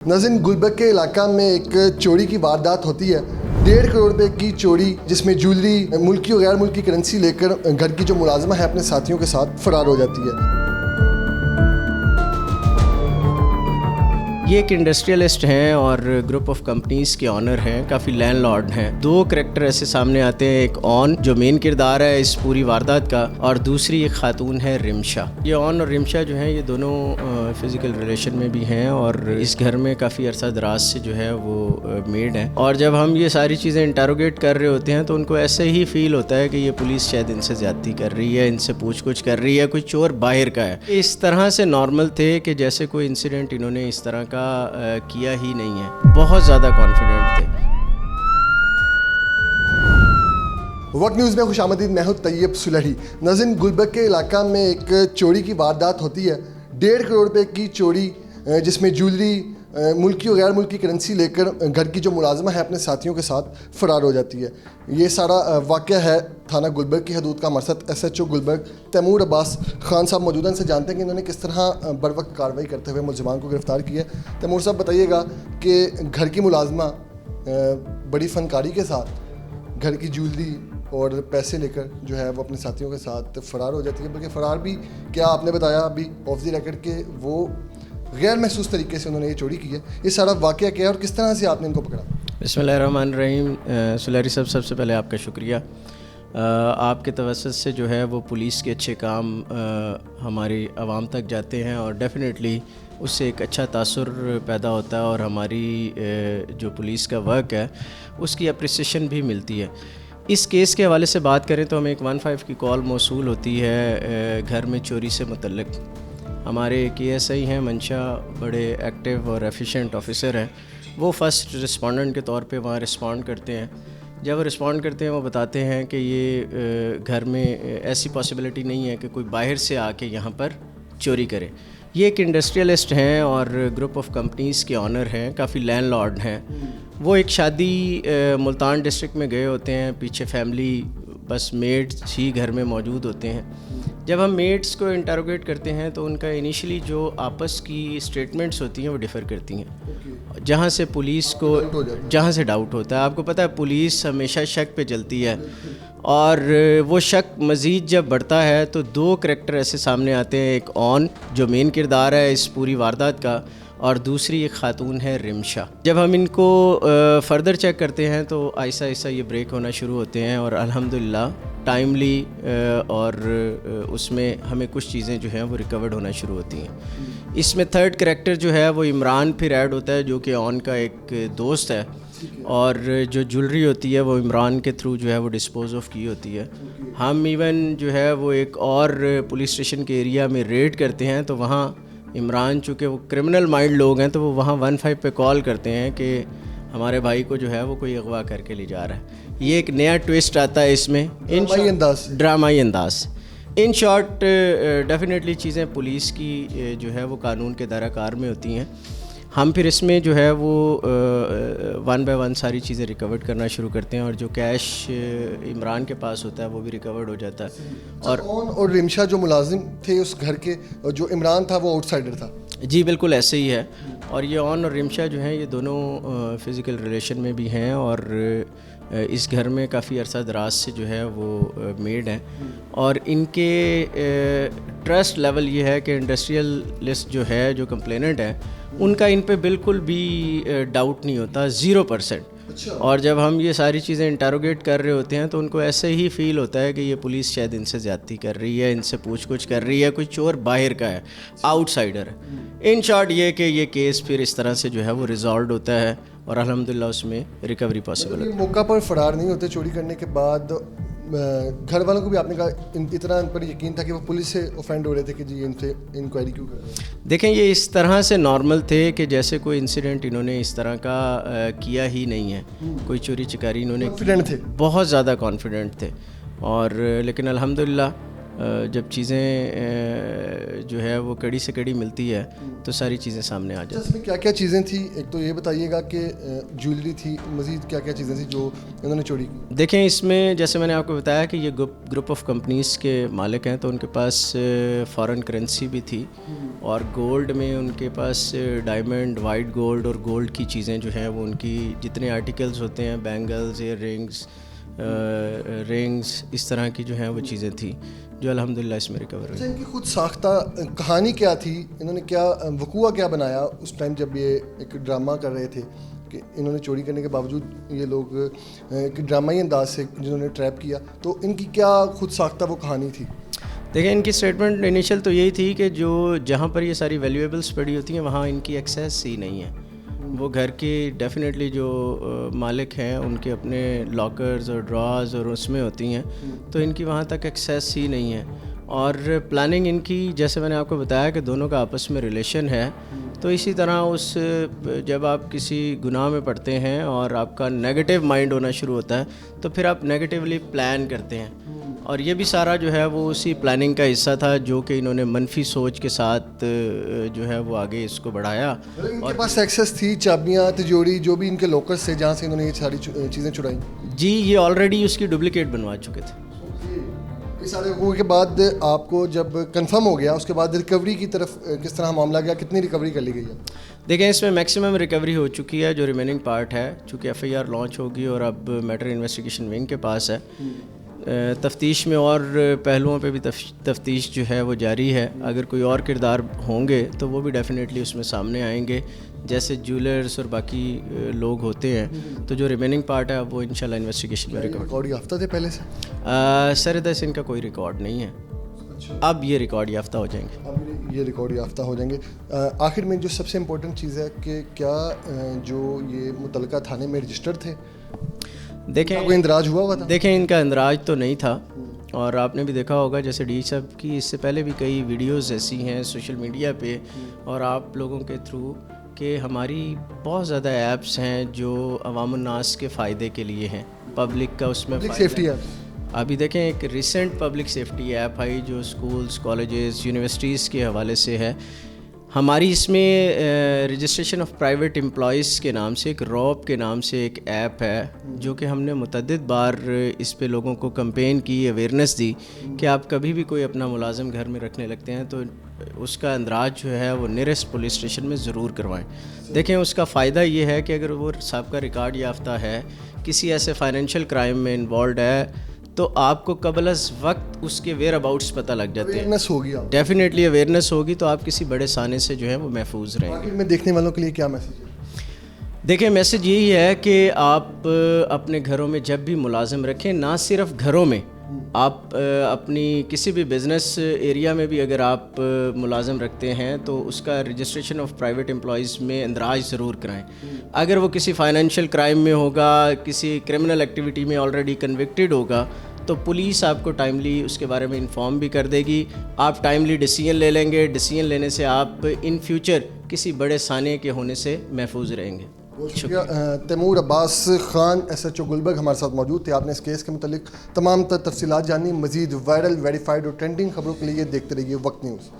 नाज़रीन, गुलबर्ग के इलाका में एक चोरी की वारदात होती है। 1.5 करोड़ रुपए की चोरी, जिसमें ज्वेलरी, मुल्की और गैर मुल्की करेंसी लेकर घर की जो मुलाजिमा है अपने साथियों के साथ फरार हो जाती है। ये एक इंडस्ट्रियलिस्ट हैं और ग्रुप ऑफ कंपनीज़ के ऑनर हैं, काफ़ी लैंडलॉर्ड हैं। 2 करैक्टर ऐसे सामने आते हैं, एक ऑन जो मेन किरदार है इस पूरी वारदात का, और दूसरी एक खातून है रिमशा। ये ऑन और रिमशा जो हैं ये दोनों फिज़िकल रिलेशन में भी हैं और इस घर में काफ़ी अरसा दराज से जो है वो मेड हैं। और जब हम ये सारी चीज़ें इंटरोगेट कर रहे होते हैं तो उनको ऐसे ही फ़ील होता है कि ये पुलिस शायद इनसे ज़्यादती कर रही है, इनसे पूछ कुछ कर रही है, कोई चोर बाहर का है। इस तरह से नॉर्मल थे कि जैसे कोई इंसिडेंट इन्होंने इस तरह का किया ही नहीं है। बहुत ज़्यादा कॉन्फिडेंट थे। वक्त न्यूज़ में खुशामदीद, मैं हूं तैयब सुलही। नाज़रीन, गुलबर्ग के इलाका में एक चोरी की वारदात होती है। 1.5 करोड़ रुपए की चोरी, जिसमें ज्वेलरी, मुल्की और गैर मुल्की करेंसी लेकर घर की जो मुलाजिमा है अपने साथियों के साथ फरार हो जाती है। ये सारा वाक़या है थाना गुलबर्ग की हदूद का। हमारे साथ SHO गुलबर्ग तैमूर अब्बास खान साहब मौजूद हैं। इनसे जानते हैं कि इन्होंने किस तरह बर वक्त कार्रवाई करते हुए मुलजिमान को गिरफ़्तार किया। तैमूर साहब, बताइएगा कि घर की मुलाजिमा बड़ी फ़नकारी के साथ घर की ज्वेलरी और पैसे लेकर जो है वो अपने साथियों के साथ फ़रार हो जाती है। बल्कि फ़रार भी क्या, आपने बताया अभी ऑफ द रिकॉर्ड के वो गैर महसूस तरीके से उन्होंने ये चोरी की है। ये सारा वाक़या क्या है और किस तरह से आपने इनको पकड़ा? बिस्मिल्लाहिर्रहमानिर्रहीम। सुलहरी साहब, सबसे पहले आपका शुक्रिया। आपके तवज्जुह से जो है वो पुलिस के अच्छे काम हमारी आवाम तक जाते हैं और डेफ़िनेटली उससे एक अच्छा तासुर पैदा होता है और हमारी जो पुलिस का वर्क है उसकी अप्रिसिएशन भी मिलती है। इस केस के हवाले से बात करें तो हमें एक 15 की कॉल मौसूल होती है घर में चोरी से मुतल्लिक़। हमारे KSI हैं मंशा, बड़े एक्टिव और एफिशिएंट ऑफिसर हैं। वो फ़र्स्ट रिस्पोंडेंट के तौर पे वहाँ रिस्पॉन्ड करते हैं। जब वो रिस्पॉन्ड करते हैं वो बताते हैं कि ये घर में ऐसी पॉसिबिलिटी नहीं है कि कोई बाहर से आके यहाँ पर चोरी करे। ये एक इंडस्ट्रियलिस्ट हैं और ग्रुप ऑफ कंपनीज़ के ऑनर हैं, काफ़ी लैंडलॉर्ड हैं। वो एक शादी मुल्तान डिस्ट्रिक्ट में गए होते हैं। पीछे फैमिली, बस मेड्स ही घर में मौजूद होते हैं। जब हम मेड्स को इंटरोगेट करते हैं तो उनका इनिशियली जो आपस की स्टेटमेंट्स होती हैं वो डिफ़र करती हैं, जहाँ से पुलिस को जहाँ से डाउट होता है। आपको पता है पुलिस हमेशा शक पे चलती है और वो शक मज़ीद जब बढ़ता है तो 2 करैक्टर ऐसे सामने आते हैं, एक ऑन जो मेन किरदार है इस पूरी वारदात का, और दूसरी एक खातून है रिमशा। जब हम इनको फ़र्दर चेक करते हैं तो आहिस्ता आहिस्ता ये ब्रेक होना शुरू होते हैं और अल्हम्दुलिल्लाह टाइमली और उसमें हमें कुछ चीज़ें जो हैं वो रिकवर्ड होना शुरू होती हैं। इसमें 3rd करैक्टर जो है वो इमरान फिर ऐड होता है, जो कि ऑन का एक दोस्त है, और जो ज्वेलरी होती है वो इमरान के थ्रू जो है वो डिस्पोज ऑफ की होती है। हम इवन जो है वो एक और पुलिस स्टेशन के एरिया में रेड करते हैं तो वहाँ इमरान, चूँकि वो क्रिमिनल माइंड लोग हैं, तो वो वहाँ 15 पे कॉल करते हैं कि हमारे भाई को जो है वो कोई अगवा करके ले जा रहा है। ये एक नया ट्विस्ट आता है इसमें, ड्रामाई अंदाज। इन शॉर्ट डेफिनेटली चीज़ें पुलिस की जो है वो कानून के दायरा-कार में होती हैं। हम फिर इसमें जो है वो 1 बाय 1 सारी चीज़ें रिकवर्ड करना शुरू करते हैं और जो कैश इमरान के पास होता है वो भी रिकवर्ड हो जाता है। और ऑन और रिमशा जो मुलाजिम थे उस घर के, और जो इमरान था वो आउटसाइडर था। जी बिल्कुल ऐसे ही है। और ये ऑन और रिमशा जो हैं ये दोनों फ़िज़िकल रिलेशन में भी हैं और इस घर में काफ़ी अरसा दराज से जो है वो मेड हैं। और इनके ट्रस्ट लेवल ये है कि इंडस्ट्रियलिस्ट जो है, जो कंप्लेनेंट है, उनका इन पे बिल्कुल भी डाउट नहीं होता, 0%। और जब हम ये सारी चीज़ें इंटरोगेट कर रहे होते हैं तो उनको ऐसे ही फ़ील होता है कि ये पुलिस शायद इनसे ज़्यादती कर रही है, इनसे पूछ कुछ कर रही है, कोई चोर बाहर का है, आउटसाइडर है। इन शॉर्ट ये कि ये केस फिर इस तरह से जो है वो रिजॉल्व होता है और अल्हम्दुलिल्लाह उसमें रिकवरी पॉसिबल है। मौका पर फरार नहीं होते चोरी करने के बाद। घर वालों को भी आपने कहा इतना इन पर यकीन था कि वो पुलिस से ऑफेंड हो रहे थे कि जी इनसे इंक्वायरी क्यों कर रहे हैं? देखें, ये इस तरह से नॉर्मल थे कि जैसे कोई इंसिडेंट इन्होंने इस तरह का किया ही नहीं है। कोई चोरी चकारी इन्होंने कॉन्फिडेंट थे, बहुत ज़्यादा कॉन्फिडेंट थे। और लेकिन अल्हम्दुलिल्लाह جب چیزیں جو ہے وہ کڑی سے کڑی ملتی ہے تو ساری چیزیں سامنے آ جاتی اس میں کیا کیا چیزیں تھیں؟ ایک تو یہ بتائیے گا کہ جویلری تھی، مزید کیا کیا چیزیں تھیں جو انہوں نے چوری کی؟ دیکھیں اس میں جیسے میں نے آپ کو بتایا کہ یہ گروپ آف کمپنیز کے مالک ہیں، تو ان کے پاس فارن کرنسی بھی تھی، اور گولڈ میں ان کے پاس ڈائمنڈ، وائٹ گولڈ اور گولڈ کی چیزیں جو ہیں وہ ان کی جتنے آرٹیکلز ہوتے ہیں، بینگلز، ایئر رنگز، اس طرح کی جو ہیں وہ چیزیں تھیں جو الحمدللہ اس میں ریکور ہوئی۔ ان کی خود ساختہ کہانی کیا تھی؟ انہوں نے کیا وقوع کیا بنایا اس ٹائم جب یہ ایک ڈرامہ کر رہے تھے کہ انہوں نے چوری کرنے کے باوجود یہ لوگ ایک ڈرامائی انداز سے جنہوں نے ٹریپ کیا، تو ان کی کیا خود ساختہ وہ کہانی تھی؟ دیکھیں ان کی اسٹیٹمنٹ انیشل تو یہی تھی کہ جہاں پر یہ ساری ویلیویبلس پڑی ہوتی ہیں وہاں ان کی ایکسیس ہی نہیں ہے، وہ گھر کے ڈیفینیٹلی جو مالک ہیں ان کے اپنے لاکرز اور ڈراز اور اس میں ہوتی ہیں، تو ان کی وہاں تک ایکسیس ہی نہیں ہے۔ اور پلاننگ ان کی، جیسے میں نے آپ کو بتایا کہ دونوں کا آپس میں ریلیشن ہے، تو اسی طرح جب آپ کسی گناہ میں پڑتے ہیں اور آپ کا نیگیٹو مائنڈ ہونا شروع ہوتا ہے تو پھر آپ نیگیٹیولی پلان کرتے ہیں، اور یہ بھی سارا جو ہے وہ اسی پلاننگ کا حصہ تھا جو کہ انہوں نے منفی سوچ کے ساتھ جو ہے وہ آگے اس کو بڑھایا۔ ان کے پاس ایکسیس تھی، چابیاں، تجوری، جو بھی ان کے لاکرز تھے جہاں سے انہوں نے یہ ساری چیزیں چرائیں؟ جی یہ آلریڈی اس کی ڈپلیکیٹ بنوا چکے تھے۔ اس سارے حقوق کے بعد آپ کو جب کنفرم ہو گیا اس کے بعد ریکوری کی طرف کس طرح معاملہ گیا؟ کتنی ریکوری کر لی گئی ہے؟ دیکھیں اس میں میکسیمم ریکوری ہو چکی ہے، جو ریمیننگ پارٹ ہے چونکہ ایف آئی آر لانچ ہوگی اور اب میٹر انویسٹیگیشن ونگ کے پاس ہے، تفتیش میں اور پہلوؤں پہ بھی تفتیش جو ہے وہ جاری ہے، اگر کوئی اور کردار ہوں گے تو وہ بھی ڈیفینیٹلی اس میں سامنے آئیں گے، جیسے جیولرز اور باقی لوگ ہوتے ہیں، تو جو ریمیننگ پارٹ ہے اب وہ انشاءاللہ انویسٹیگیشن میں ریکارڈ یافتہ تھے پہلے سے؟ سردس ان کا کوئی ریکارڈ نہیں ہے، اب یہ ریکارڈ یافتہ ہو جائیں گے، اب یہ ریکارڈ یافتہ ہو جائیں گے۔ آخر میں جو سب سے امپورٹنٹ چیز ہے کہ کیا جو یہ متعلقہ تھانے میں رجسٹرڈ تھے؟ دیکھیں کوئی اندراج ہوا تھا؟ دیکھیں ان کا اندراج تو نہیں تھا، اور آپ نے بھی دیکھا ہوگا جیسے ڈی صاحب کی اس سے پہلے بھی کئی ویڈیوز ایسی ہیں سوشل میڈیا پہ اور آپ لوگوں کے تھرو کہ ہماری بہت زیادہ ایپس ہیں جو عوام الناس کے فائدے کے لیے ہیں، پبلک کا اس میں سیفٹی ہے۔ ابھی دیکھیں ایک ریسنٹ پبلک سیفٹی ایپ آئی جو اسکولز، کالجز، یونیورسٹیز کے حوالے سے ہے، ہماری اس میں رجسٹریشن آف پرائیویٹ امپلائیز کے نام سے ایک روب کے نام سے ایک ایپ ہے جو کہ ہم نے متعدد بار اس پہ لوگوں کو کمپین کی، اویئرنیس دی کہ آپ کبھی بھی کوئی اپنا ملازم گھر میں رکھنے لگتے ہیں تو اس کا اندراج جو ہے وہ نیئرسٹ پولیس اسٹیشن میں ضرور کروائیں۔ دیکھیں اس کا فائدہ یہ ہے کہ اگر وہ سابقہ ریکارڈ یافتہ ہے، کسی ایسے فائنینشیل کرائم میں انوالوڈ ہے، تو آپ کو قبل از وقت اس کے ویئر اباؤٹس پتہ لگ جاتے ہیں، اویئرنیس ہوگی، ڈیفینیٹلی اویئرنیس ہوگی تو آپ کسی بڑے سانے سے جو ہے وہ محفوظ رہیں گے۔ آخر میں دیکھنے والوں کے لیے کیا میسیج ہے؟ دیکھیں میسیج یہی ہے کہ آپ اپنے گھروں میں جب بھی ملازم رکھیں، نہ صرف گھروں میں، آپ اپنی کسی بھی بزنس ایریا میں بھی اگر آپ ملازم رکھتے ہیں تو اس کا رجسٹریشن آف پرائیویٹ امپلائیز میں اندراج ضرور کرائیں۔ اگر وہ کسی فائنینشیل کرائم میں ہوگا، کسی کرمنل ایکٹیویٹی میں آلریڈی کنوکٹڈ ہوگا تو پولیس آپ کو ٹائملی اس کے بارے میں انفارم بھی کر دے گی، آپ ٹائملی ڈیسیژن لے لیں گے، ڈیسیژن لینے سے آپ ان فیوچر کسی بڑے سانے کے ہونے سے محفوظ رہیں گے۔ شکریہ۔ Taimur Abbas Khan S H O Gulberg ہمارے ساتھ موجود تھے، آپ نے اس کیس کے متعلق تمام تفصیلات جانی۔ مزید وائرل، ویریفائڈ اور ٹرینڈنگ خبروں کے لیے دیکھتے رہیے وقت نیوز۔